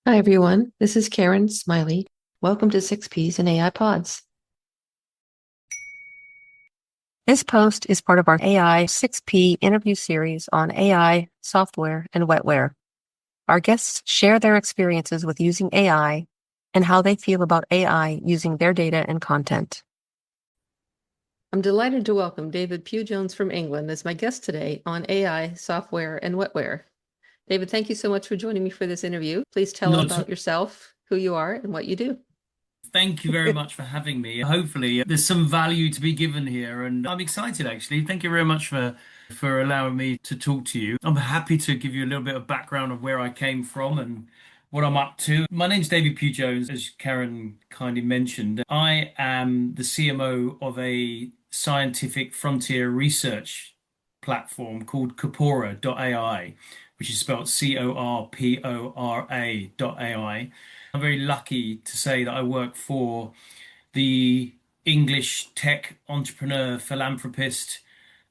Hi, everyone. This is Karen Smiley. Welcome to 6Ps and AI Pods. This post is part of our AI 6P interview series on AI, software, and wetware. Our guests share their experiences with using AI and how they feel about AI using their data and content. I'm delighted to welcome David Pugh-Jones from England as my guest today on AI, software, and wetware. David, thank you so much for joining me for this interview. Please tell Not, about yourself, who you are, and what you do. thank you very much for having me. Hopefully, there's some value to be given here, and I'm excited actually. Thank you very much for allowing me to talk to you. I'm happy to give you a little bit of background of where I came from and what I'm up to. My name's David Pugh-Jones, as Karen kindly mentioned. I am the CMO of a scientific frontier research platform called Corpora.ai, which is spelled Corpora.ai. I'm very lucky to say that I work for the English tech entrepreneur, philanthropist,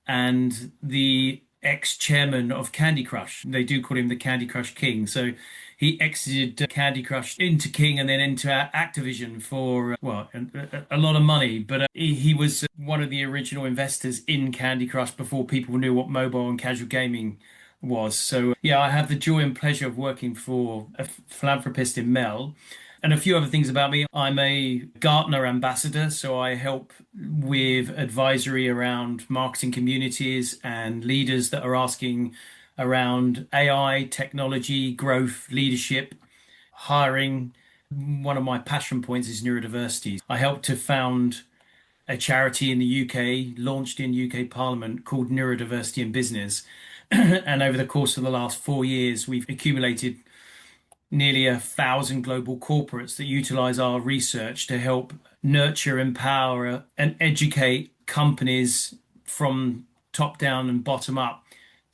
and the ex-chairman of Candy Crush. They do call him the Candy Crush King. So he exited Candy Crush into King and then into Activision for, well, a lot of money. But he was one of the original investors in Candy Crush before people knew what mobile and casual gaming was. So yeah, I have the joy and pleasure of working for a philanthropist in Mel. And a few other things about me. I'm a Gartner ambassador, so I help with advisory around marketing communities and leaders that are asking around AI, technology, growth, leadership, hiring. One of my passion points is neurodiversity. I helped to found a charity in the UK, launched in UK Parliament called Neurodiversity in Business. And over the course of the last 4 years, we've accumulated nearly 1,000 global corporates that utilize our research to help nurture, empower, and educate companies from top down and bottom up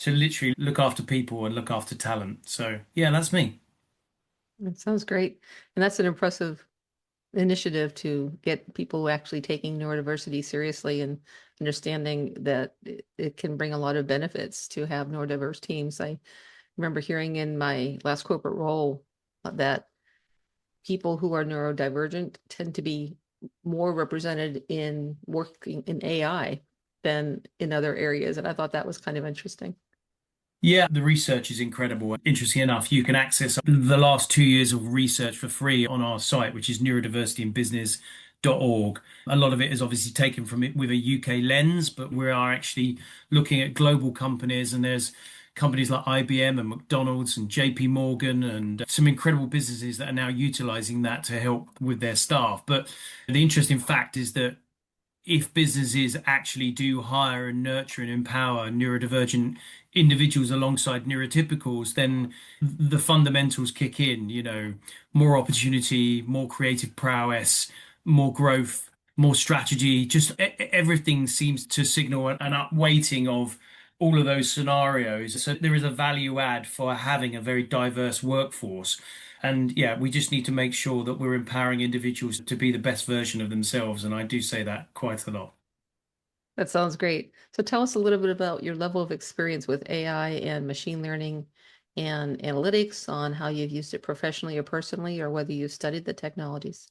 to literally look after people and look after talent. So, yeah, that's me. That sounds great. And that's an impressive initiative to get people actually taking neurodiversity seriously and understanding that it can bring a lot of benefits to have neurodiverse teams. I remember hearing in my last corporate role that people who are neurodivergent tend to be more represented in working in AI than in other areas. And I thought that was kind of interesting. Yeah, the research is incredible. Interesting enough, you can access the last 2 years of research for free on our site, which is neurodiversityinbusiness.org. A lot of it is obviously taken from it with a UK lens, but we are actually looking at global companies, and there's companies like IBM and McDonald's and JP Morgan and some incredible businesses that are now utilizing that to help with their staff. But the interesting fact is that if businesses actually do hire and nurture and empower neurodivergent individuals alongside neurotypicals, then the fundamentals kick in, more opportunity, more creative prowess, more growth, more strategy, just everything seems to signal an upweighting of all of those scenarios. So there is a value add for having a very diverse workforce. And yeah, we just need to make sure that we're empowering individuals to be the best version of themselves. And I do say that quite a lot. That sounds great. So tell us a little bit about your level of experience with AI and machine learning and analytics on how you've used it professionally or personally, or whether you've studied the technologies.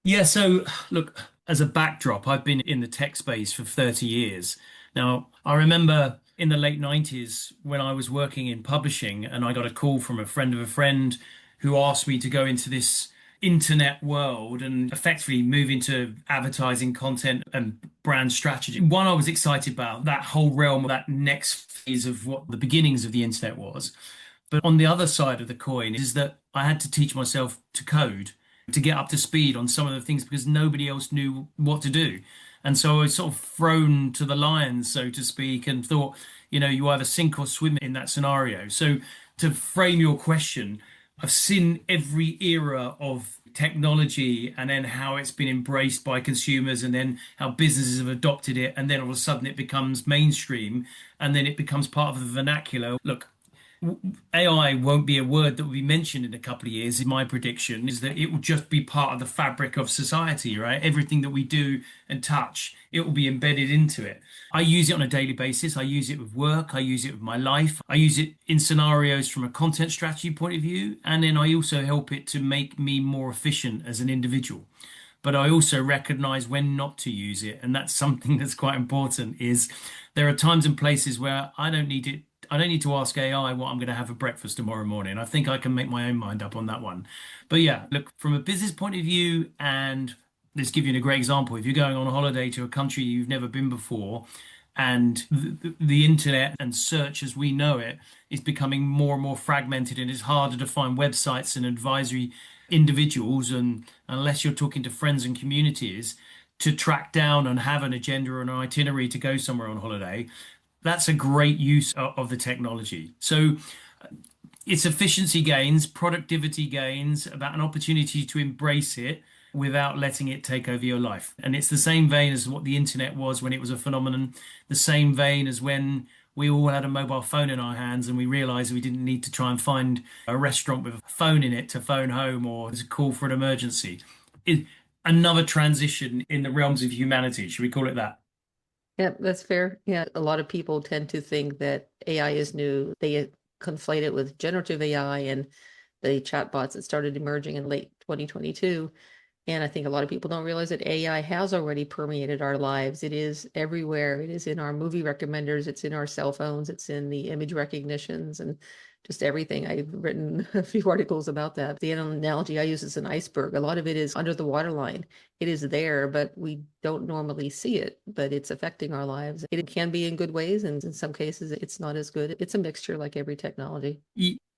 Yeah, so look, as a backdrop, I've been in the tech space for 30 years. Now, I remember in the late 90s when I was working in publishing and I got a call from a friend of a friend who asked me to go into this internet world and effectively move into advertising content and brand strategy. One, I was excited about that whole realm, that next phase of what the beginnings of the internet was. But on the other side of the coin is that I had to teach myself to code to get up to speed on some of the things because nobody else knew what to do. And so I was sort of thrown to the lions, so to speak, and thought, you either sink or swim in that scenario. So to frame your question, I've seen every era of technology and then how it's been embraced by consumers and then how businesses have adopted it. And then all of a sudden it becomes mainstream and then it becomes part of the vernacular. Look, AI won't be a word that will be mentioned in a couple of years. My prediction is that it will just be part of the fabric of society, right? Everything that we do and touch, it will be embedded into it. I use it on a daily basis. I use it with work. I use it with my life. I use it in scenarios from a content strategy point of view. And then I also help it to make me more efficient as an individual. But I also recognize when not to use it. And that's something that's quite important is there are times and places where I don't need it. I don't need to ask AI what I'm going to have for breakfast tomorrow morning. I think I can make my own mind up on that one. But yeah, look, from a business point of view, and let's give you a great example. If you're going on a holiday to a country you've never been before, and the internet and search as we know it is becoming more and more fragmented, and it's harder to find websites and advisory individuals, and unless you're talking to friends and communities to track down and have an agenda or an itinerary to go somewhere on holiday, that's a great use of the technology. So it's efficiency gains, productivity gains, about an opportunity to embrace it without letting it take over your life. And it's the same vein as what the internet was when it was a phenomenon, the same vein as when we all had a mobile phone in our hands and we realized we didn't need to try and find a restaurant with a phone in it to phone home or to call for an emergency. It, another transition in the realms of humanity, should we call it that? Yeah, that's fair. Yeah, a lot of people tend to think that AI is new. They conflate it with generative AI and the chatbots that started emerging in late 2022. And I think a lot of people don't realize that AI has already permeated our lives. It is everywhere. It is in our movie recommenders. It's in our cell phones. It's in the image recognitions and just everything. I've written a few articles about that. The analogy I use is an iceberg. A lot of it is under the waterline. It is there, but we don't normally see it, but it's affecting our lives. It can be in good ways, and in some cases, it's not as good. It's a mixture like every technology.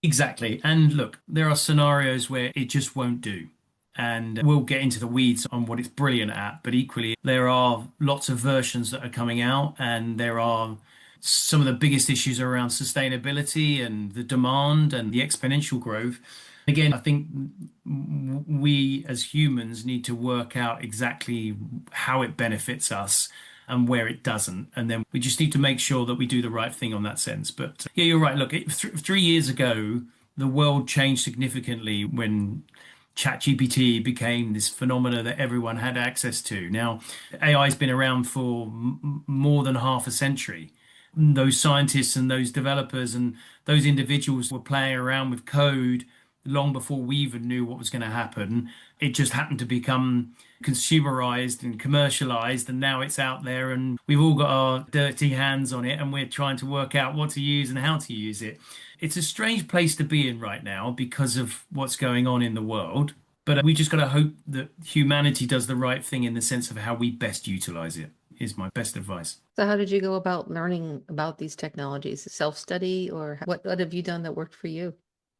Exactly. And look, there are scenarios where it just won't do. And we'll get into the weeds on what it's brilliant at, but equally, there are lots of versions that are coming out, and there are some of the biggest issues around sustainability and the demand and the exponential growth. Again, I think we as humans need to work out exactly how it benefits us and where it doesn't. And then we just need to make sure that we do the right thing on that sense. But yeah, you're right. Look, 3 years ago, the world changed significantly when ChatGPT became this phenomena that everyone had access to. Now, AI has been around for more than half a century. Those scientists and those developers and those individuals were playing around with code long before we even knew what was going to happen. It just happened to become consumerized and commercialized, and now it's out there, and we've all got our dirty hands on it, and we're trying to work out what to use and how to use it. It's a strange place to be in right now because of what's going on in the world, but we just got to hope that humanity does the right thing in the sense of how we best utilize it, is my best advice. So how did you go about learning about these technologies? Self-study, or what have you done that worked for you?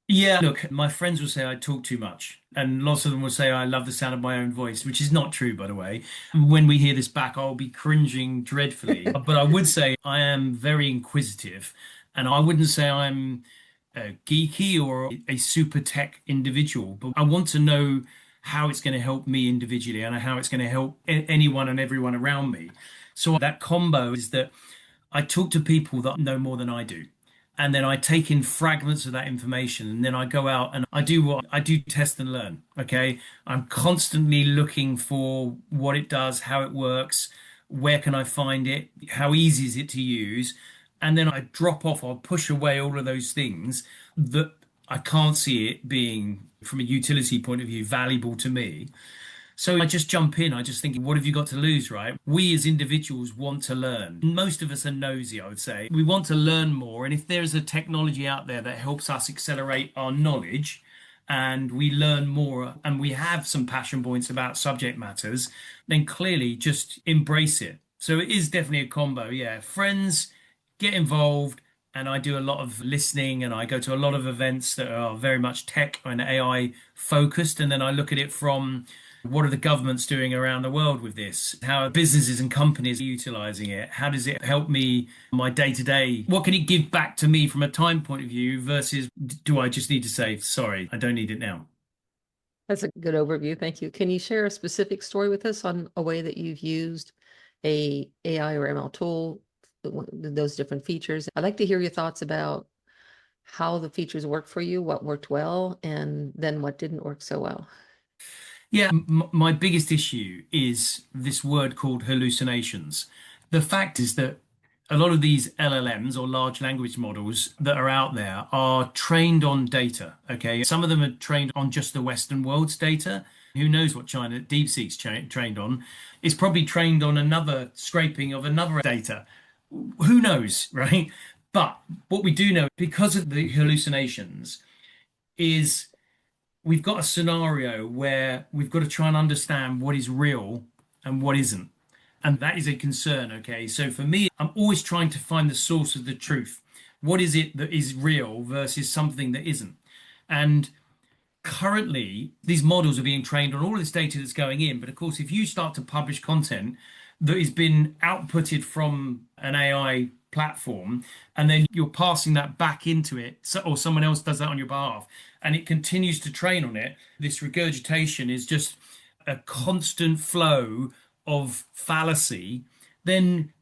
Yeah, look, my friends will say I talk too much, and lots of them will say I love the sound of my own voice, which is not true, by the way. When we hear this back, I'll be cringing dreadfully. But I would say I am very inquisitive, and I wouldn't say I'm geeky or a super tech individual, but I want to know how it's going to help me individually and how it's going to help anyone and everyone around me. So that combo is that I talk to people that know more than I do. And then I take in fragments of that information, and then I go out and I do what I do, test and learn. Okay. I'm constantly looking for what it does, how it works, where can I find it, how easy is it to use. And then I drop off, I'll push away all of those things that I can't see it being, from a utility point of view, valuable to me. So I just jump in. I just think, what have you got to lose, right? We as individuals want to learn. Most of us are nosy, I would say. We want to learn more. And if there's a technology out there that helps us accelerate our knowledge and we learn more and we have some passion points about subject matters, then clearly just embrace it. So it is definitely a combo. Yeah. Friends, get involved. And I do a lot of listening and I go to a lot of events that are very much tech and AI focused. And then I look at it from what are the governments doing around the world with this? How are businesses and companies utilizing it? How does it help me my day to day? What can it give back to me from a time point of view versus do I just need to say, sorry, I don't need it now? That's a good overview. Thank you. Can you share a specific story with us on a way that you've used a AI or ML tool, those different features? I'd like to hear your thoughts about how the features work for you, what worked well, and then what didn't work so well. Yeah, my biggest issue is this word called hallucinations. The fact is that a lot of these LLMs or large language models that are out there are trained on data. Okay. Some of them are trained on just the Western world's data. Who knows what China DeepSeek's trained on? It's probably trained on another scraping of another data. Who knows, right? But what we do know, because of the hallucinations, is we've got a scenario where we've got to try and understand what is real and what isn't. And that is a concern. Okay. So for me, I'm always trying to find the source of the truth. What is it that is real versus something that isn't? And currently, these models are being trained on all of this data that's going in. But of course, if you start to publish content that has been outputted from an AI platform, and then you're passing that back into it, or someone else does that on your behalf, and it continues to train on it, this regurgitation is just a constant flow of fallacy, then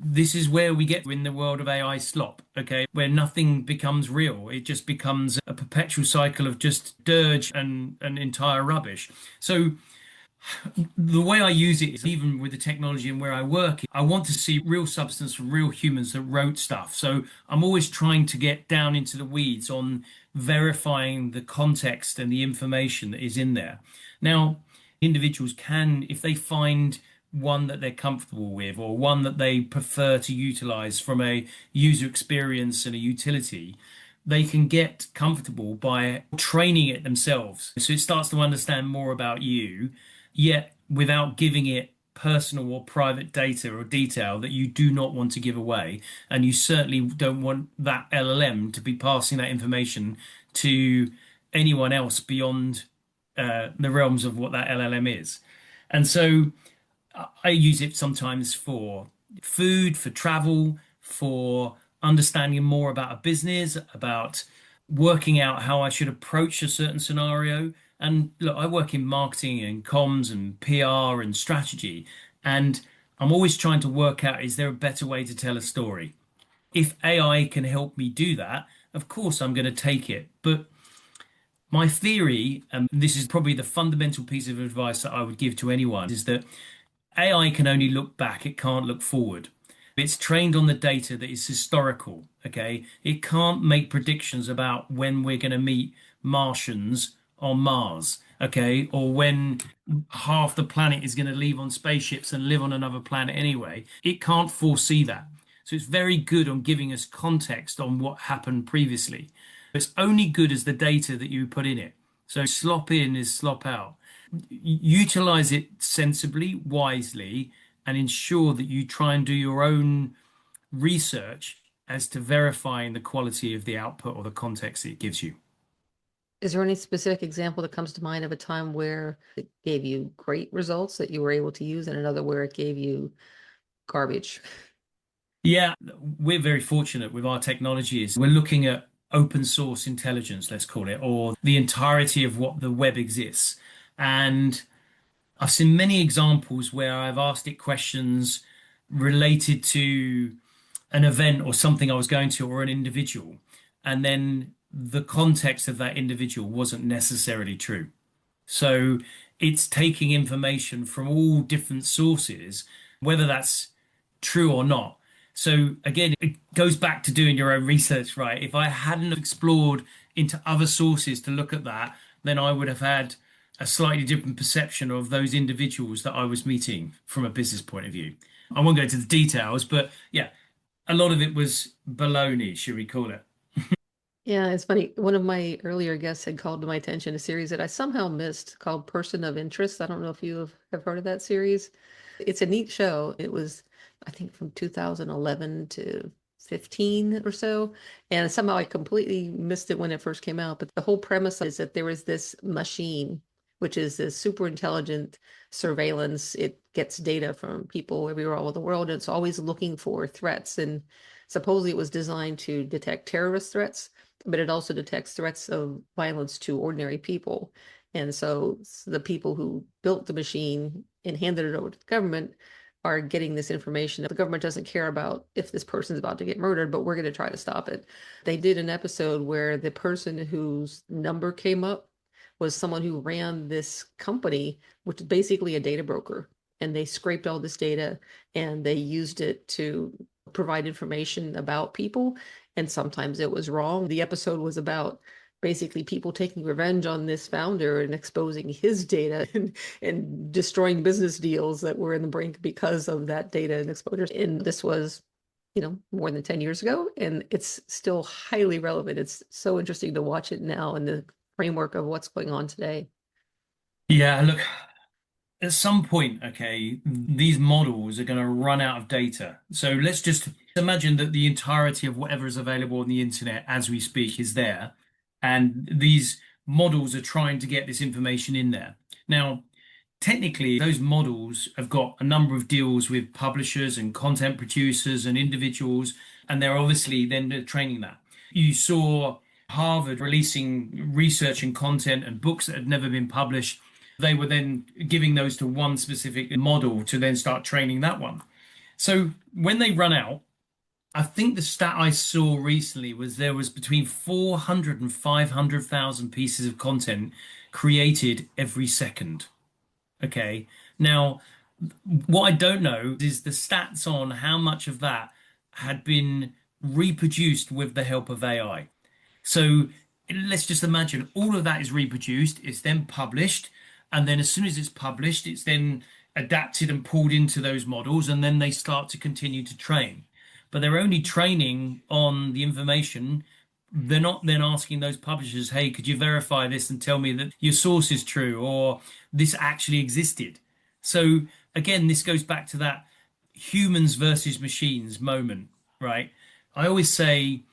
this is where we get in the world of AI slop, okay, where nothing becomes real. It just becomes a perpetual cycle of just dirge and entire rubbish. So the way I use it is even with the technology and where I work, I want to see real substance from real humans that wrote stuff. So I'm always trying to get down into the weeds on verifying the context and the information that is in there. Now, individuals can, if they find one that they're comfortable with or one that they prefer to utilize from a user experience and a utility, they can get comfortable by training it themselves. So it starts to understand more about you, yet without giving it personal or private data or detail that you do not want to give away. And you certainly don't want that LLM to be passing that information to anyone else beyond the realms of what that LLM is. And so I use it sometimes for food, for travel, for understanding more about a business, about working out how I should approach a certain scenario. And look, I work in marketing and comms and PR and strategy, and I'm always trying to work out, is there a better way to tell a story? If AI can help me do that, of course I'm going to take it. But my theory, and this is probably the fundamental piece of advice that I would give to anyone, is that AI can only look back, it can't look forward. It's trained on the data that is historical, okay? It can't make predictions about when we're going to meet Martians on Mars, okay? Or when half the planet is going to leave on spaceships and live on another planet anyway. It can't foresee that. So it's very good on giving us context on what happened previously. It's only good as the data that you put in it. So slop in is slop out. Utilize it sensibly, wisely, and ensure that you try and do your own research as to verifying the quality of the output or the context it gives you. Is there any specific example that comes to mind of a time where it gave you great results that you were able to use and another where it gave you garbage? Yeah, we're very fortunate with our technologies. We're looking at open source intelligence, let's call it, or the entirety of what the web exists. And I've seen many examples where I've asked it questions related to an event or something I was going to or an individual, and then the context of that individual wasn't necessarily true. So it's taking information from all different sources, whether that's true or not. So again, it goes back to doing your own research, right? If I hadn't explored into other sources to look at that, then I would have had a slightly different perception of those individuals that I was meeting from a business point of view. I won't go into the details, but yeah, a lot of it was baloney, should we call it? Yeah, it's funny. One of my earlier guests had called to my attention a series that I somehow missed called Person of Interest. I don't know if you have heard of that series. It's a neat show. It was, I think, from 2011 to 15 or so. And somehow I completely missed it when it first came out. But the whole premise is that there was this machine, which is this super intelligent surveillance. It gets data from people everywhere all over the world. And it's always looking for threats. And supposedly it was designed to detect terrorist threats, but it also detects threats of violence to ordinary people. And so the people who built the machine and handed it over to the government are getting this information. The government doesn't care about if this person's about to get murdered, but we're going to try to stop it. They did an episode where the person whose number came up was someone who ran this company, which is basically a data broker. And they scraped all this data and they used it to provide information about people. And sometimes it was wrong. The episode was about basically people taking revenge on this founder and exposing his data and destroying business deals that were in the brink because of that data and exposure. And this was, more than 10 years ago, and it's still highly relevant. It's so interesting to watch it now in the framework of what's going on today. Yeah, look, at some point, okay, these models are going to run out of data. So let's just imagine that the entirety of whatever is available on the internet as we speak is there. And these models are trying to get this information in there. Now, technically, those models have got a number of deals with publishers and content producers and individuals, and they're obviously then training that. You saw Harvard releasing research and content and books that had never been published. They were then giving those to one specific model to then start training that one. So when they run out, I think the stat I saw recently was there was between 400 and 500,000 pieces of content created every second. Okay. Now, what I don't know is the stats on how much of that had been reproduced with the help of AI. So let's just imagine all of that is reproduced, it's then published, and then as soon as it's published, it's then adapted and pulled into those models, and then they start to continue to train. But they're only training on the information. They're not then asking those publishers, hey, could you verify this and tell me that your source is true or this actually existed? So again, this goes back to that humans versus machines moment, right? I always say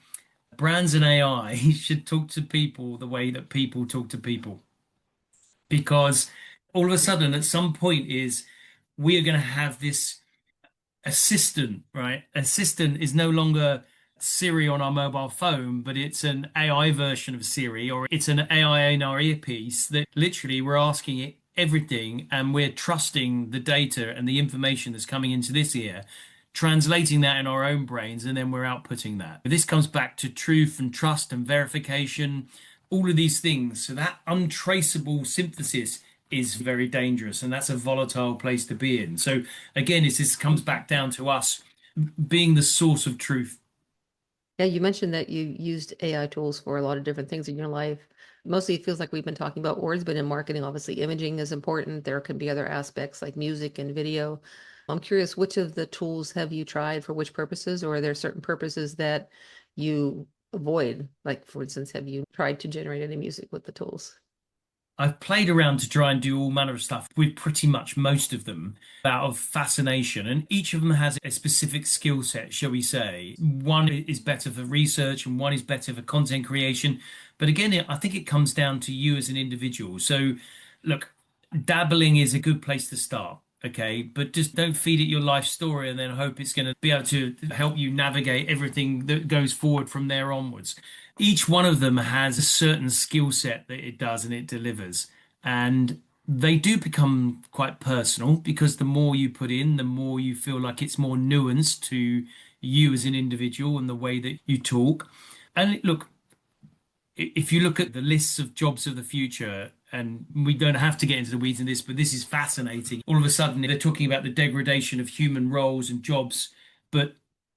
brands and AI should talk to people the way that people talk to people. Because all of a sudden, at some point, is we are going to have this assistant, right? Assistant is no longer Siri on our mobile phone, but it's an AI version of Siri, or it's an AI in our earpiece that literally we're asking it everything and we're trusting the data and the information that's coming into this ear, translating that in our own brains, and then we're outputting that. This comes back to truth and trust and verification, all of these things. So that untraceable synthesis is very dangerous, and that's a volatile place to be in. So again, this comes back down to us being the source of truth. Yeah, you mentioned that you used AI tools for a lot of different things in your life. Mostly it feels like we've been talking about words, but in marketing, obviously imaging is important. There can be other aspects like music and video. I'm curious, which of the tools have you tried for which purposes, or are there certain purposes that you avoid? Like, for instance, have you tried to generate any music with the tools? I've played around to try and do all manner of stuff with pretty much most of them out of fascination, and each of them has a specific skill set, shall we say. One is better for research and one is better for content creation. But again, I think it comes down to you as an individual. So, look, dabbling is a good place to start. Okay, but just don't feed it your life story and then hope it's going to be able to help you navigate everything that goes forward from there onwards. Each one of them has a certain skill set that it does and it delivers. And they do become quite personal because the more you put in, the more you feel like it's more nuanced to you as an individual and the way that you talk. And look, if you look at the lists of jobs of the future, and we don't have to get into the weeds in this, but this is fascinating. All of a sudden, they're talking about the degradation of human roles and jobs, but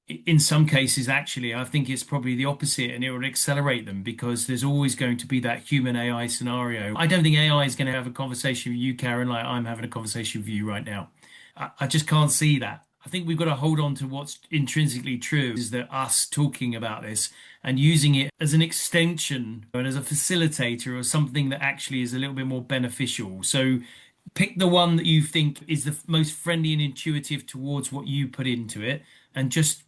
in some cases, actually, I think it's probably the opposite, and it will accelerate them because there's always going to be that human AI scenario. I don't think AI is going to have a conversation with you, Karen, like I'm having a conversation with you right now. I just can't see that. I think we've got to hold on to what's intrinsically true is that us talking about this and using it as an extension and as a facilitator or something that actually is a little bit more beneficial. So pick the one that you think is the most friendly and intuitive towards what you put into it and just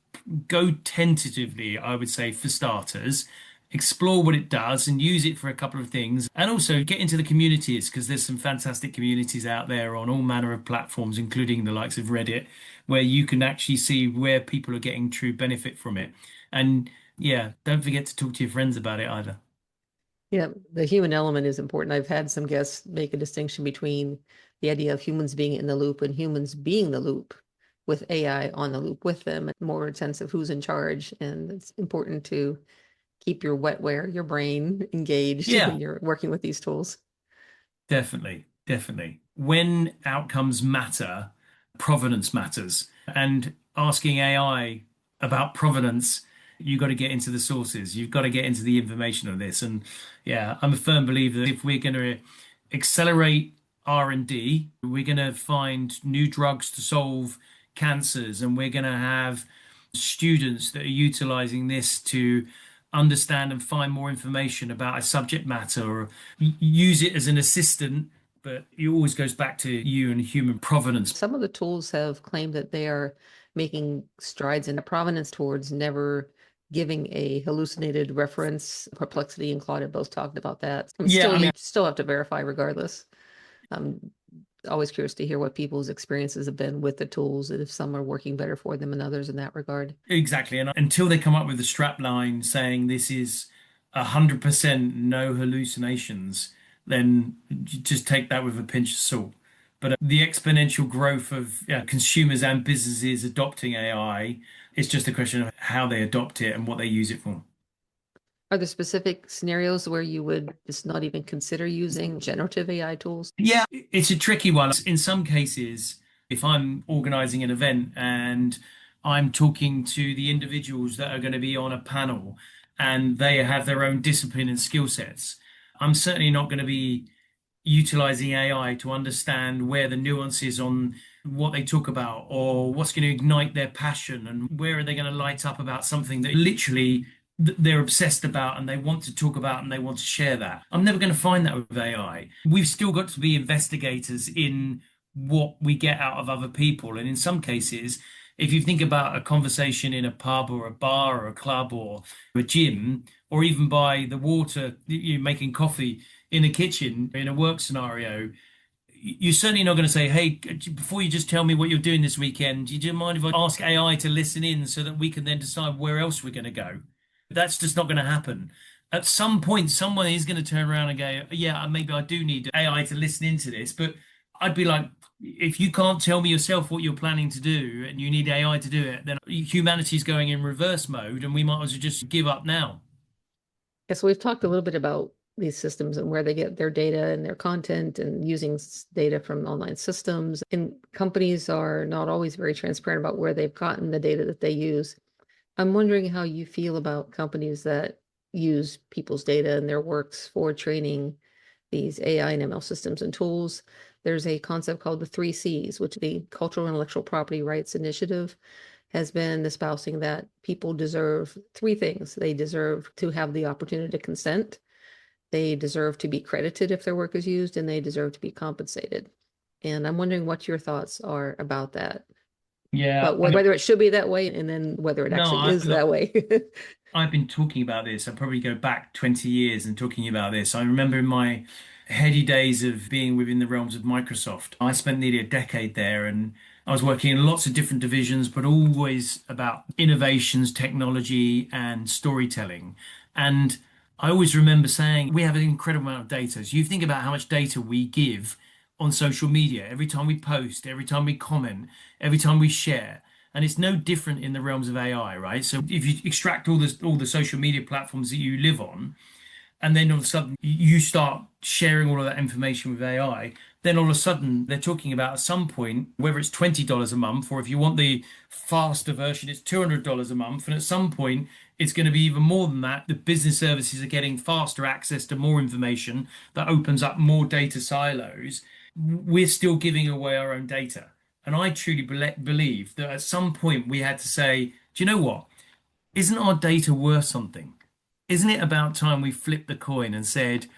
go tentatively, I would say, for starters. Explore what it does and use it for a couple of things. And also get into the communities because there's some fantastic communities out there on all manner of platforms, including the likes of Reddit, where you can actually see where people are getting true benefit from it. And yeah, don't forget to talk to your friends about it either. Yeah, the human element is important. I've had some guests make a distinction between the idea of humans being in the loop and humans being the loop. with AI on the loop with them, more sense of who's in charge. And it's important to keep your wetware, your brain engaged Yeah, when you're working with these tools. definitely, definitely. When outcomes matter, provenance matters. And asking AI about provenance, you've got to get into the sources. You've got to get into the information of this. And yeah, I'm a firm believer that if we're going to accelerate R&D, we're going to find new drugs to solve cancers, and we're going to have students that are utilizing this to understand and find more information about a subject matter or use it as an assistant, but it always goes back to you and human provenance. Some of the tools have claimed that they are making strides in provenance towards never giving a hallucinated reference. Perplexity and Claude have both talked about that. And Yeah, still, I you mean, still have to verify regardless. I'm always curious to hear what people's experiences have been with the tools and if some are working better for them than others in that regard. exactly. And until they come up with a strap line saying this is 100% no hallucinations, then you just take that with a pinch of salt. But the exponential growth of consumers and businesses adopting AI, it's just a question of how they adopt it and what they use it for. Are there specific scenarios where you would just not even consider using generative AI tools? Yeah, it's a tricky one. In some cases, if I'm organizing an event and I'm talking to the individuals that are going to be on a panel and they have their own discipline and skill sets, I'm certainly not going to be utilizing AI to understand where the nuance is on what they talk about or what's going to ignite their passion and where are they going to light up about something that literally they're obsessed about and they want to talk about and they want to share that. I'm never going to find that with AI. We've still got to be investigators in what we get out of other people. And in some cases, if you think about a conversation in a pub or a bar or a club or a gym, or even by the water, you making coffee in a kitchen in a work scenario, you're certainly not going to say, hey, before you just tell me what you're doing this weekend, do you mind if I ask AI to listen in so that we can then decide where else we're going to go? That's just not going to happen. At some point, someone is going to turn around and go, yeah, maybe I do need AI to listen into this. But I'd be like, if you can't tell me yourself what you're planning to do and you need AI to do it, then humanity's going in reverse mode and we might as well just give up now. Yes, we've talked a little bit about these systems and where they get their data and their content and using data from online systems. And companies are not always very transparent about where they've gotten the data that they use. I'm wondering how you feel about companies that use people's data and their works for training these AI and ML systems and tools. There's a concept called the 3 Cs, which the Cultural and Intellectual Property Rights Initiative has been espousing that people deserve three things. They deserve to have the opportunity to consent, they deserve to be credited if their work is used, and they deserve to be compensated. And I'm wondering what your thoughts are about that, Yeah, but whether it should be that way and then whether it no, actually is that look, way. I've been talking about this. I probably go back 20 years and talking about this. I remember in my heady days of being within the realms of Microsoft, I spent nearly a decade there and I was working in lots of different divisions, but always about innovations, technology, and storytelling. And I always remember saying, we have an incredible amount of data. So you think about how much data we give on social media every time we post, every time we comment, every time we share. And it's no different in the realms of AI, right? So if you extract all the social media platforms that you live on, and then all of a sudden you start sharing all of that information with AI, then all of a sudden they're talking about at some point, whether it's $20 a month, or if you want the faster version, it's $200 a month. And at some point, it's going to be even more than that. The business services are getting faster access to more information that opens up more data silos. We're still giving away our own data. And I truly believe that at some point we had to say, do you know what? Isn't our data worth something? Isn't it about time we flipped the coin and said,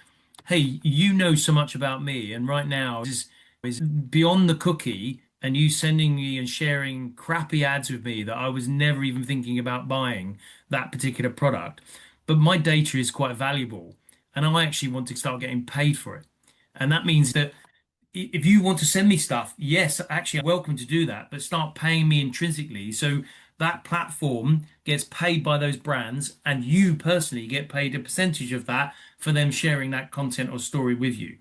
hey, you know so much about me, and right now is beyond the cookie, and you sending me and sharing crappy ads with me that I was never even thinking about buying that particular product. But my data is quite valuable, and I actually want to start getting paid for it. And that means that if you want to send me stuff, yes, actually, I'm welcome to do that, but start paying me intrinsically. So that platform gets paid by those brands, and you personally get paid a percentage of that for them sharing that content or story with you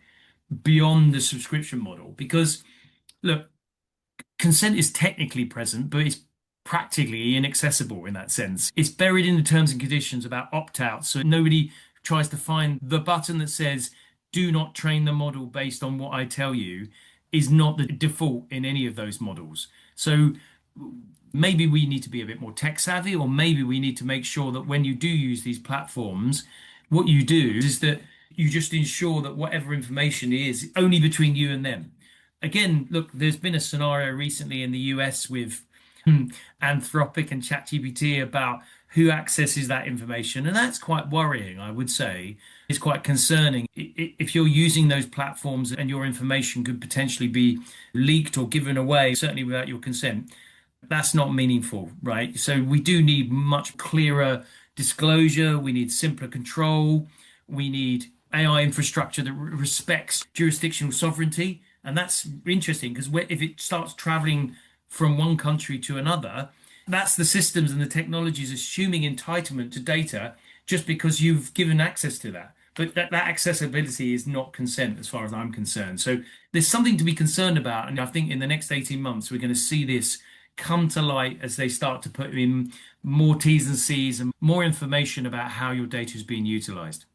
beyond the subscription model. Because look, consent is technically present, but it's practically inaccessible in that sense. It's buried in the terms and conditions about opt-out, so nobody tries to find the button that says, do not train the model based on what I tell you, is not the default in any of those models. So maybe we need to be a bit more tech savvy, or maybe we need to make sure that when you do use these platforms, what you do is that you just ensure that whatever information is only between you and them. Again, look, there's been a scenario recently in the US with Anthropic and ChatGPT about who accesses that information. And that's quite worrying, I would say. It's quite concerning. If you're using those platforms and your information could potentially be leaked or given away, certainly without your consent, that's not meaningful, right? So we do need much clearer disclosure. We need simpler control. We need AI infrastructure that respects jurisdictional sovereignty. And that's interesting because if it starts traveling from one country to another, that's the systems and the technologies assuming entitlement to data just because you've given access to that. But that accessibility is not consent as far as I'm concerned. So there's something to be concerned about. And I think in the next 18 months, we're going to see this come to light as they start to put in more T's and C's and more information about how your data is being utilized.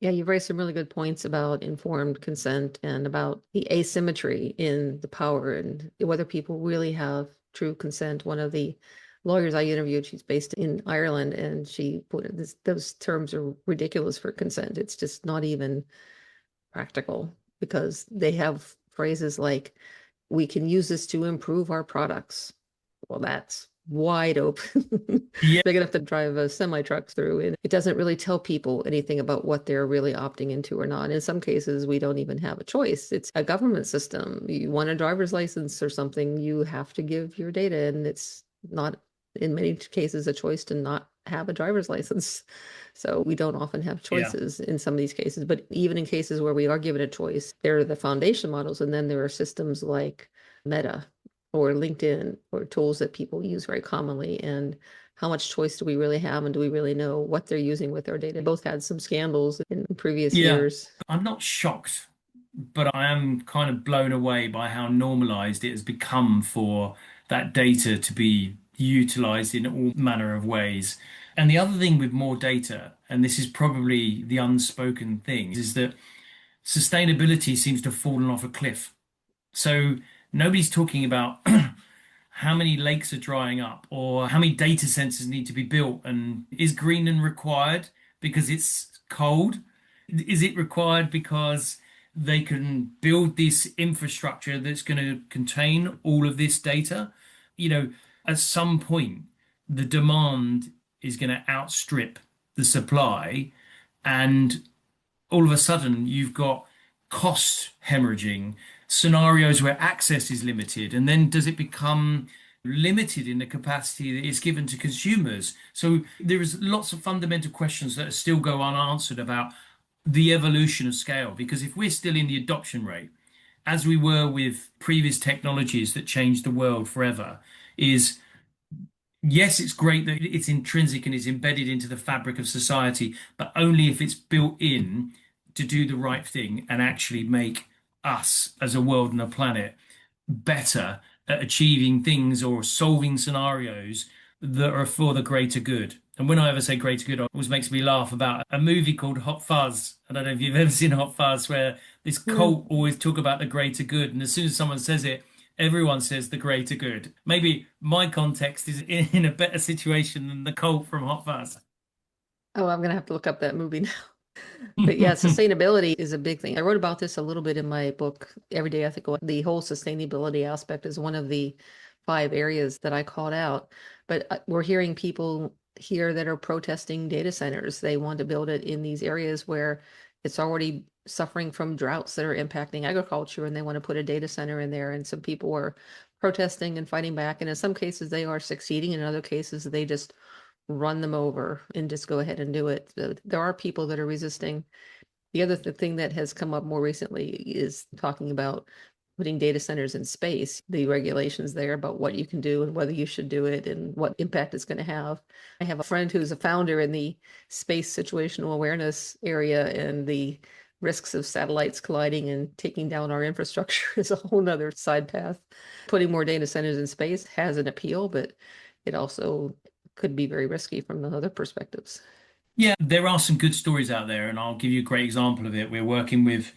Yeah, you've raised some really good points about informed consent and about the asymmetry in the power and whether people really have true consent. One of the lawyers I interviewed, she's based in Ireland, and she put it, those terms are ridiculous for consent. It's just not even practical because they have phrases like, we can use this to improve our products. Well, that's wide open. Yeah. Big enough to drive a semi truck through. And it doesn't really tell people anything about what they're really opting into or not. In some cases, we don't even have a choice. It's a government system. You want a driver's license or something, you have to give your data. And it's not, in many cases, a choice to not have a driver's license. So we don't often have choices in some of these cases. But even in cases where we are given a choice, there are the foundation models. And then there are systems like Meta or LinkedIn or tools that people use very commonly. And how much choice do we really have? And do we really know what they're using with our data? Both had some scandals in previous Yeah. years. I'm not shocked, but I am kind of blown away by how normalized it has become for that data to be utilized in all manner of ways. And the other thing with more data, and this is probably the unspoken thing, is that sustainability seems to have fallen off a cliff. So nobody's talking about how many lakes are drying up or how many data centers need to be built, and is Greenland required because it's cold? Is it required because they can build this infrastructure that's going to contain all of this data? You know, at some point, the demand is going to outstrip the supply, and all of a sudden you've got cost hemorrhaging, scenarios where access is limited, and then does it become limited in the capacity that is given to consumers? So there is lots of fundamental questions that still go unanswered about the evolution of scale, because if we're still in the adoption rate, as we were with previous technologies that changed the world forever, is yes, it's great that it's intrinsic and it's embedded into the fabric of society, but only if it's built in to do the right thing and actually make us as a world and a planet better at achieving things or solving scenarios that are for the greater good. And when I ever say greater good, it always makes me laugh about a movie called Hot Fuzz. I don't know if you've ever seen Hot Fuzz, where this cult always talk about the greater good. And as soon as someone says it, everyone says the greater good. Maybe my context is in a better situation than the cult from Hot Fuzz. Oh, I'm going to have to look up that movie now. But yeah, sustainability is a big thing. I wrote about this a little bit in my book, Everyday Ethical. The whole sustainability aspect is one of the 5 areas that I called out. But we're hearing people here that are protesting data centers. They want to build it in these areas where it's already suffering from droughts that are impacting agriculture, and they want to put a data center in there. And some people are protesting and fighting back. And in some cases, they are succeeding. In other cases, they just run them over and just go ahead and do it. So there are people that are resisting. The other thing that has come up more recently is talking about putting data centers in space, the regulations there about what you can do and whether you should do it and what impact it's going to have. I have a friend who's a founder in the space situational awareness area, and the risks of satellites colliding and taking down our infrastructure is a whole nother side path. Putting more data centers in space has an appeal, but it also could be very risky from the other perspectives. Yeah, there are some good stories out there, and I'll give you a great example of it. We're working with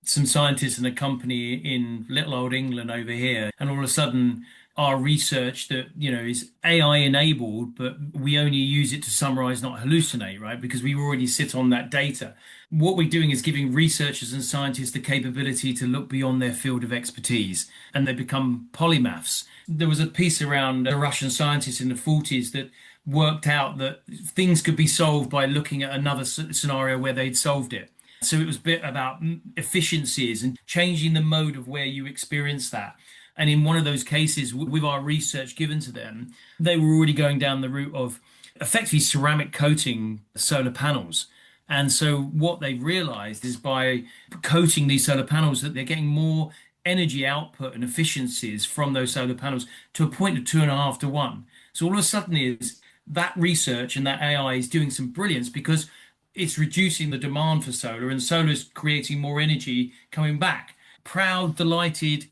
some scientists in a company in little old England over here, and all of a sudden our research that, is AI enabled, but we only use it to summarize, not hallucinate, right? Because we already sit on that data. What we're doing is giving researchers and scientists the capability to look beyond their field of expertise, and they become polymaths. There was a piece around a Russian scientist in the 40s that worked out that things could be solved by looking at another scenario where they'd solved it. So it was a bit about efficiencies and changing the mode of where you experience that. And in one of those cases, with our research given to them, they were already going down the route of effectively ceramic coating solar panels. And so what they've realized is by coating these solar panels that they're getting more energy output and efficiencies from those solar panels to a point of 2.5 to 1. So all of a sudden is that research and that AI is doing some brilliance because it's reducing the demand for solar and solar is creating more energy coming back. Proud, delighted,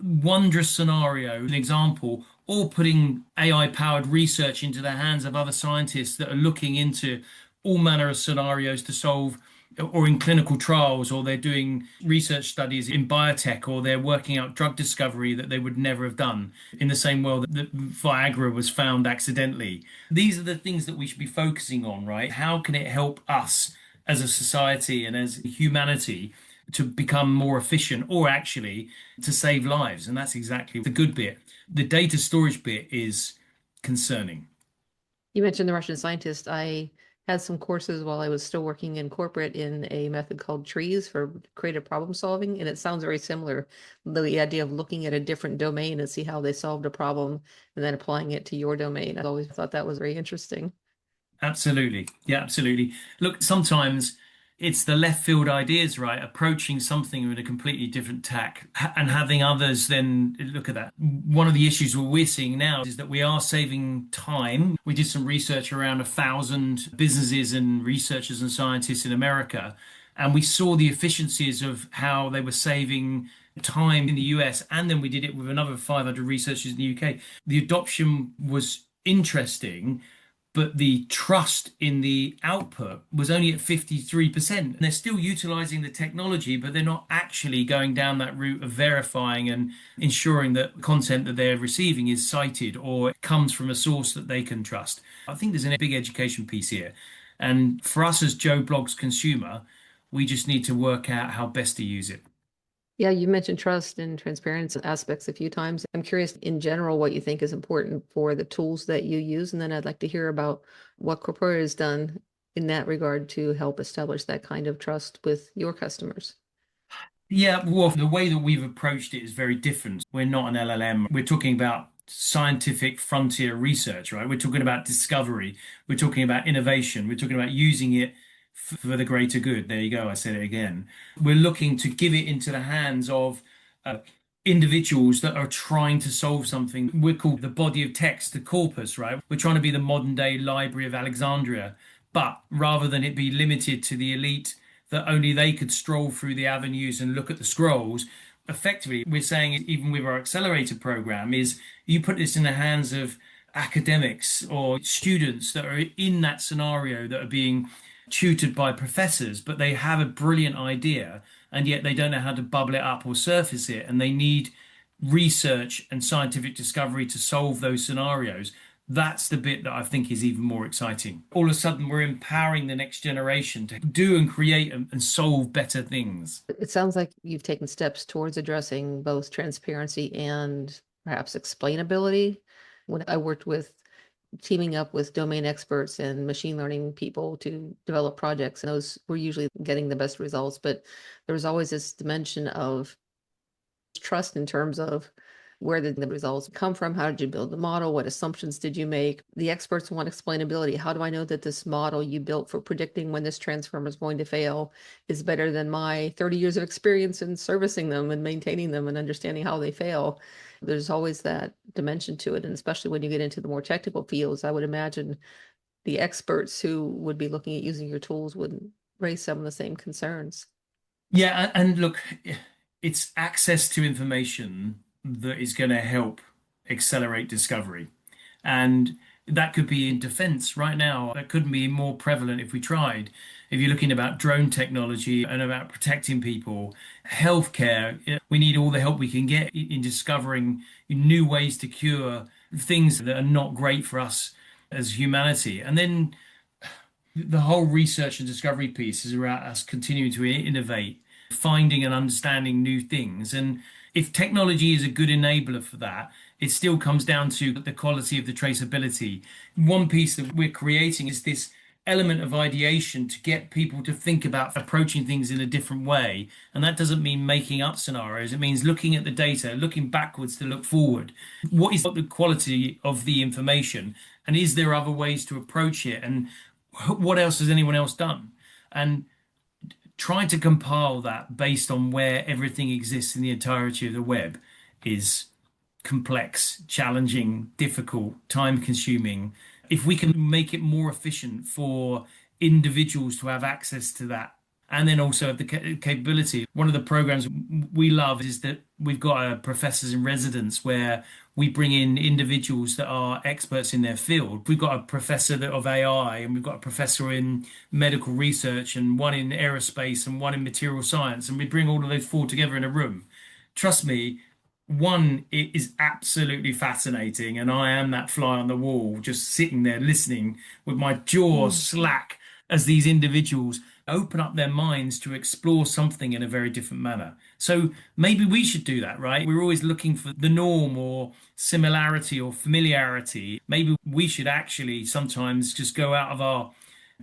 wondrous scenario, an example, or putting AI powered research into the hands of other scientists that are looking into all manner of scenarios to solve, or in clinical trials, or they're doing research studies in biotech, or they're working out drug discovery that they would never have done in the same way that Viagra was found accidentally. These are the things that we should be focusing on, right? How can it help us as a society and as humanity to become more efficient, or actually to save lives? And that's exactly the good bit. The data storage bit is concerning. You mentioned the Russian scientist. I had some courses while I was still working in corporate in a method called trees for creative problem solving, and it sounds very similar. The idea of looking at a different domain and see how they solved a problem and then applying it to your domain. I always thought that was very interesting. Absolutely. Yeah, absolutely. Look, sometimes it's the left field ideas, right? Approaching something with a completely different tack and having others then look at that. One of the issues we're seeing now is that we are saving time. We did some research around 1,000 businesses and researchers and scientists in America, and we saw the efficiencies of how they were saving time in the US. And then we did it with another 500 researchers in the UK. The adoption was interesting, but the trust in the output was only at 53%. And they're still utilizing the technology, but they're not actually going down that route of verifying and ensuring that content that they're receiving is cited or comes from a source that they can trust. I think there's a big education piece here. And for us as Joe Blogs consumer, we just need to work out how best to use it. Yeah, you mentioned trust and transparency aspects a few times. I'm curious in general what you think is important for the tools that you use, and then I'd like to hear about what Corpora has done in that regard to help establish that kind of trust with your customers. Yeah, well, the way that we've approached it is very different. We're not an LLM. We're talking about scientific frontier research, right? We're talking about discovery. We're talking about innovation. We're talking about using it for the greater good. There you go. I said it again. We're looking to give it into the hands of uh, individuals that are trying to solve something. We're called the body of text, the corpus, right? We're trying to be the modern day Library of Alexandria, but rather than it be limited to the elite that only they could stroll through the avenues and look at the scrolls. Effectively, we're saying, even with our accelerator program, is you put this in the hands of academics or students that are in that scenario that are being tutored by professors, but they have a brilliant idea and yet they don't know how to bubble it up or surface it, and they need research and scientific discovery to solve those scenarios. That's the bit that I think is even more exciting. All of a sudden, we're empowering the next generation to do and create and solve better things. It sounds like you've taken steps towards addressing both transparency and perhaps explainability. When I worked with teaming up with domain experts and machine learning people to develop projects, and those were usually getting the best results. But there was always this dimension of trust in terms of where did the results come from? How did you build the model? What assumptions did you make? The experts want explainability. How do I know that this model you built for predicting when this transformer is going to fail is better than my 30 years of experience in servicing them and maintaining them and understanding how they fail? There's always that dimension to it. And especially when you get into the more technical fields, I would imagine the experts who would be looking at using your tools would raise some of the same concerns. Yeah, and look, it's access to information that is going to help accelerate discovery. And that could be in defense right now. That couldn't be more prevalent if we tried. If you're looking about drone technology and about protecting people, healthcare, we need all the help we can get in discovering new ways to cure things that are not great for us as humanity. And then the whole research and discovery piece is about us continuing to innovate, finding and understanding new things. And if technology is a good enabler for that, it still comes down to the quality of the traceability. One piece that we're creating is this element of ideation to get people to think about approaching things in a different way. And that doesn't mean making up scenarios. It means looking at the data, looking backwards to look forward. What is the quality of the information? And is there other ways to approach it? And what else has anyone else done? And trying to compile that based on where everything exists in the entirety of the web is complex, challenging, difficult, time consuming. If we can make it more efficient for individuals to have access to that, and then also have the capability. One of the programs we love is that we've got a professors in residence where we bring in individuals that are experts in their field. We've got a professor of AI, and we've got a professor in medical research, and one in aerospace, and one in material science, and we bring all of those four together in a room. Trust me, one, it is absolutely fascinating, and I am that fly on the wall, just sitting there listening with my jaw Mm. slack as these individuals open up their minds to explore something in a very different manner. So maybe we should do that, right? We're always looking for the norm or similarity or familiarity. Maybe we should actually sometimes just go out of our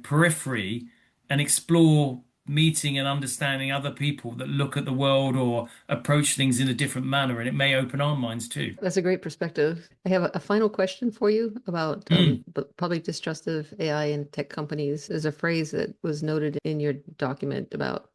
periphery and explore meeting and understanding other people that look at the world or approach things in a different manner, and it may open our minds too. That's a great perspective. I have a final question for you about Mm. the public distrust of AI and tech companies. There's a phrase that was noted in your document about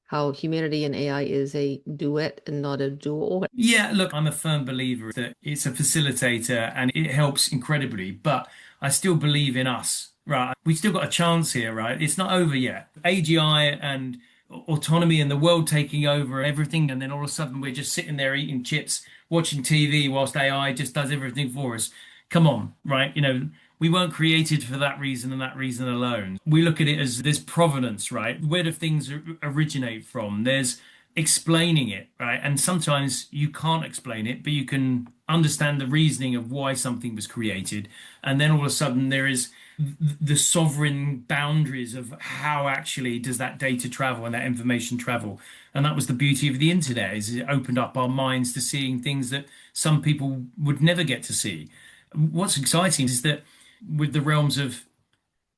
how humanity and AI is a duet and not a duel. Yeah, look, I'm a firm believer that it's a facilitator and it helps incredibly, but I still believe in us, right? We've still got a chance here, right? It's not over yet. AGI and autonomy and the world taking over everything, and then all of a sudden we're just sitting there eating chips, watching TV whilst AI just does everything for us. Come on, right? We weren't created for that reason and that reason alone. We look at it as this provenance, right? Where do things originate from? There's explaining it, right? And sometimes you can't explain it, but you can understand the reasoning of why something was created. And then all of a sudden there is the sovereign boundaries of how actually does that data travel and that information travel. And that was the beauty of the internet, is it opened up our minds to seeing things that some people would never get to see. What's exciting is that with the realms of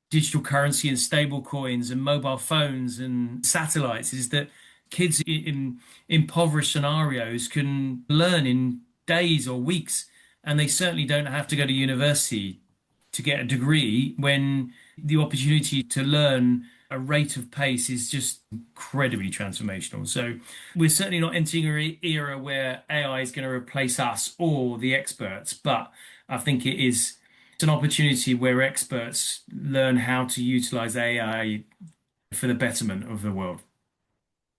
digital currency and stable coins and mobile phones and satellites, is that kids in impoverished scenarios can learn in days or weeks, and they certainly don't have to go to university to get a degree when the opportunity to learn a rate of pace is just incredibly transformational. So we're certainly not entering an era where AI is going to replace us or the experts, but I think it's an opportunity where experts learn how to utilize AI for the betterment of the world.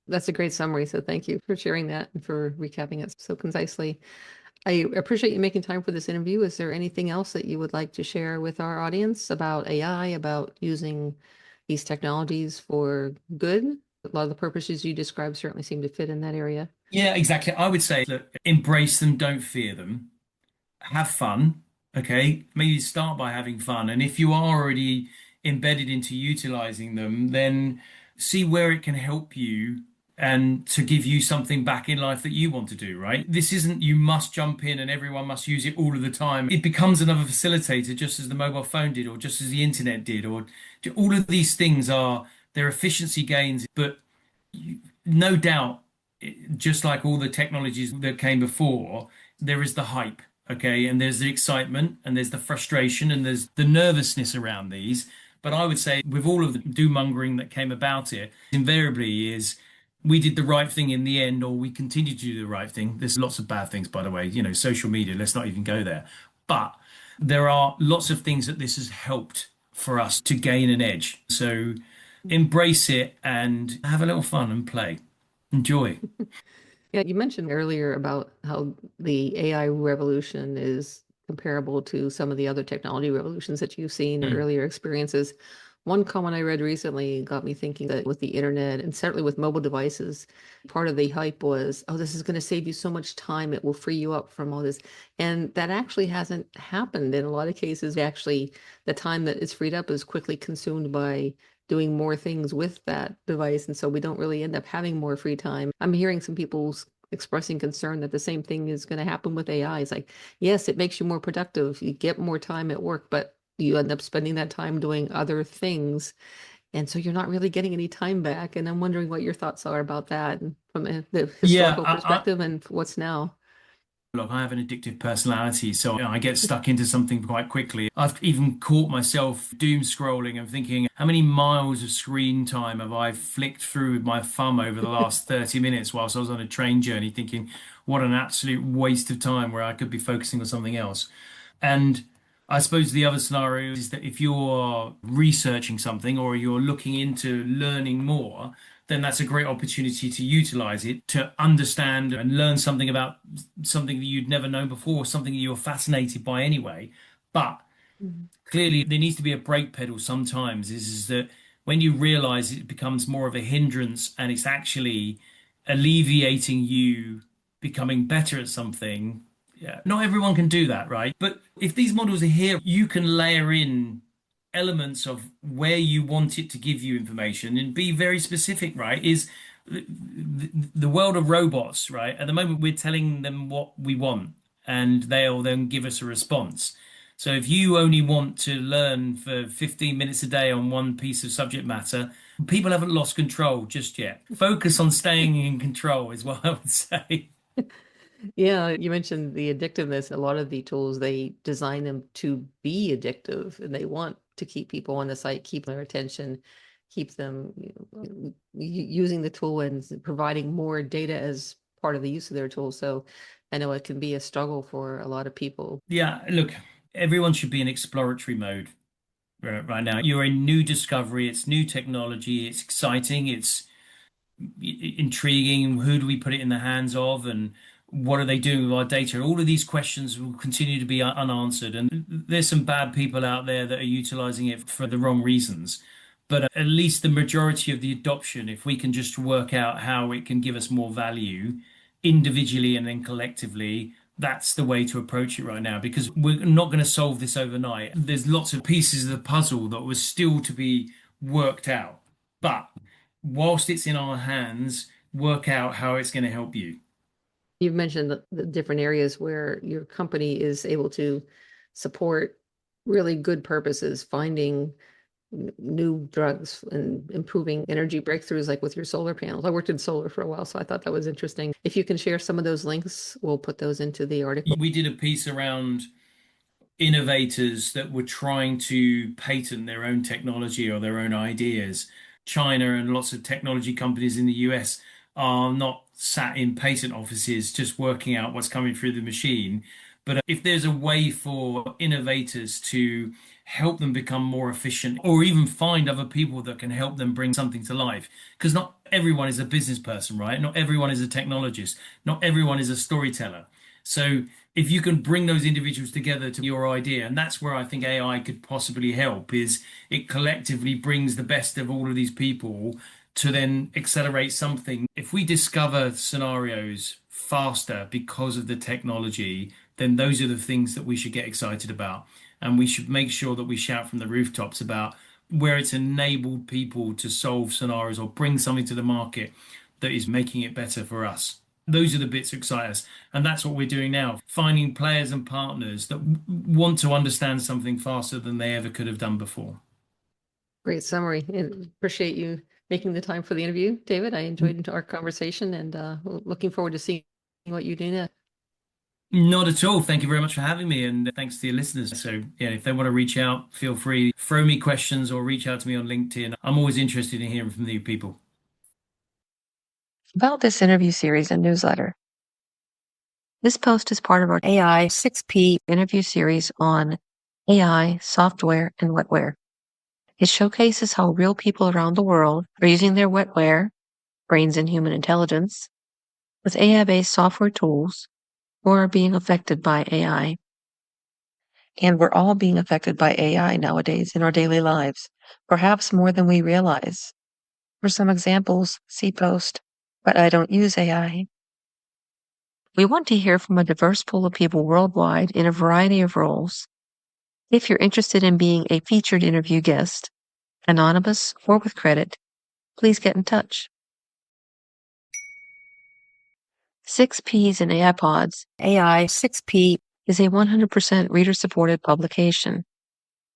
That's a great summary. So thank you for sharing that and for recapping it so concisely. I appreciate you making time for this interview. Is there anything else that you would like to share with our audience about AI, about using these technologies for good? A lot of the purposes you described certainly seem to fit in that area. Yeah, exactly. I would say that embrace them, don't fear them, have fun. Okay, maybe start by having fun. And if you are already embedded into utilizing them, then see where it can help you and to give you something back in life that you want to do, right? This isn't you must jump in and everyone must use it all of the time. It becomes another facilitator, just as the mobile phone did, or just as the internet did, or all of these things are their efficiency gains. But no doubt, just like all the technologies that came before, there is the hype, okay? And there's the excitement, and there's the frustration, and there's the nervousness around these. But I would say, with all of the doom-mongering that came about it, invariably is we did the right thing in the end, or we continue to do the right thing. There's lots of bad things, by the way, social media, let's not even go there. But there are lots of things that this has helped for us to gain an edge. So embrace it and have a little fun and play. Enjoy. Yeah, you mentioned earlier about how the AI revolution is comparable to some of the other technology revolutions that you've seen or Mm. earlier experiences. One comment I read recently got me thinking that with the internet and certainly with mobile devices, part of the hype was, oh, this is going to save you so much time. It will free you up from all this. And that actually hasn't happened in a lot of cases. Actually, the time that is freed up is quickly consumed by doing more things with that device. And so we don't really end up having more free time. I'm hearing some people expressing concern that the same thing is going to happen with AI. It's like, yes, it makes you more productive. You get more time at work, but you end up spending that time doing other things. And so you're not really getting any time back. And I'm wondering what your thoughts are about that and from the Yeah, historical perspective and what's now. look, I have an addictive personality, so I get stuck into something quite quickly. I've even caught myself doom scrolling and thinking, how many miles of screen time have I flicked through with my thumb over the last 30 minutes whilst I was on a train journey, thinking, what an absolute waste of time where I could be focusing on something else. And I suppose the other scenario is that if you're researching something or you're looking into learning more, then that's a great opportunity to utilize it to understand and learn something about something that you'd never known before, something that you're fascinated by anyway. But Mhm. clearly, there needs to be a brake pedal sometimes, is that when you realize it becomes more of a hindrance and it's actually alleviating you becoming better at something. Yeah, not everyone can do that, right? But if these models are here, you can layer in elements of where you want it to give you information and be very specific, right? Is the world of robots, right? At the moment, we're telling them what we want and they'll then give us a response. So if you only want to learn for 15 minutes a day on one piece of subject matter, people haven't lost control just yet. Focus on staying in control is what I would say. Yeah, you mentioned the addictiveness. A lot of the tools, they design them to be addictive and they want to keep people on the site, keep their attention, keep them using the tool and providing more data as part of the use of their tool. So I know it can be a struggle for a lot of people. Yeah, look, everyone should be in exploratory mode right now. You're in new discovery, it's new technology, it's exciting, it's intriguing. Who do we put it in the hands of, and what are they doing with our data? All of these questions will continue to be unanswered, and there's some bad people out there that are utilizing it for the wrong reasons. But at least the majority of the adoption, if we can just work out how it can give us more value individually and then collectively, that's the way to approach it right now because we're not going to solve this overnight. There's lots of pieces of the puzzle that was still to be worked out. But whilst it's in our hands, work out how it's going to help you. You've mentioned the different areas where your company is able to support really good purposes, finding new drugs and improving energy breakthroughs like with your solar panels. I worked in solar for a while, so I thought that was interesting. If you can share some of those links, we'll put those into the article. We did a piece around innovators that were trying to patent their own technology or their own ideas. China and lots of technology companies in the US are not sat in patent offices just working out what's coming through the machine. But if there's a way for innovators to help them become more efficient or even find other people that can help them bring something to life, because not everyone is a business person, right? Not everyone is a technologist. Not everyone is a storyteller. So if you can bring those individuals together to your idea, and that's where I think AI could possibly help, is it collectively brings the best of all of these people to then accelerate something. If we discover scenarios faster because of the technology, then those are the things that we should get excited about. And we should make sure that we shout from the rooftops about where it's enabled people to solve scenarios or bring something to the market that is making it better for us. Those are the bits that excite us. And that's what we're doing now, finding players and partners that want to understand something faster than they ever could have done before. Great summary and appreciate you making the time for the interview, David. I enjoyed our conversation and looking forward to seeing what you do next. Not at all. Thank you very much for having me, and thanks to your listeners. So, yeah, if they want to reach out, feel free, throw me questions or reach out to me on LinkedIn. I'm always interested in hearing from new people. About this interview series and newsletter. This post is part of our AI 6P interview series on AI, software, and wetware. It showcases how real people around the world are using their Wetware, brains and human intelligence, with AI-based software tools, or are being affected by AI. And we're all being affected by AI nowadays in our daily lives, perhaps more than we realize. For some examples, see post, but I don't use AI. We want to hear from a diverse pool of people worldwide in a variety of roles. If you're interested in being a featured interview guest, anonymous or with credit, please get in touch. 6Ps and AI Pods, AI 6P, is a 100% reader-supported publication.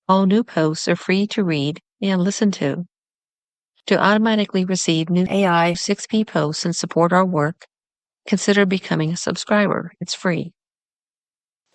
All new posts are free to read and listen to. To automatically receive new AI 6P posts and support our work, consider becoming a subscriber. It's free.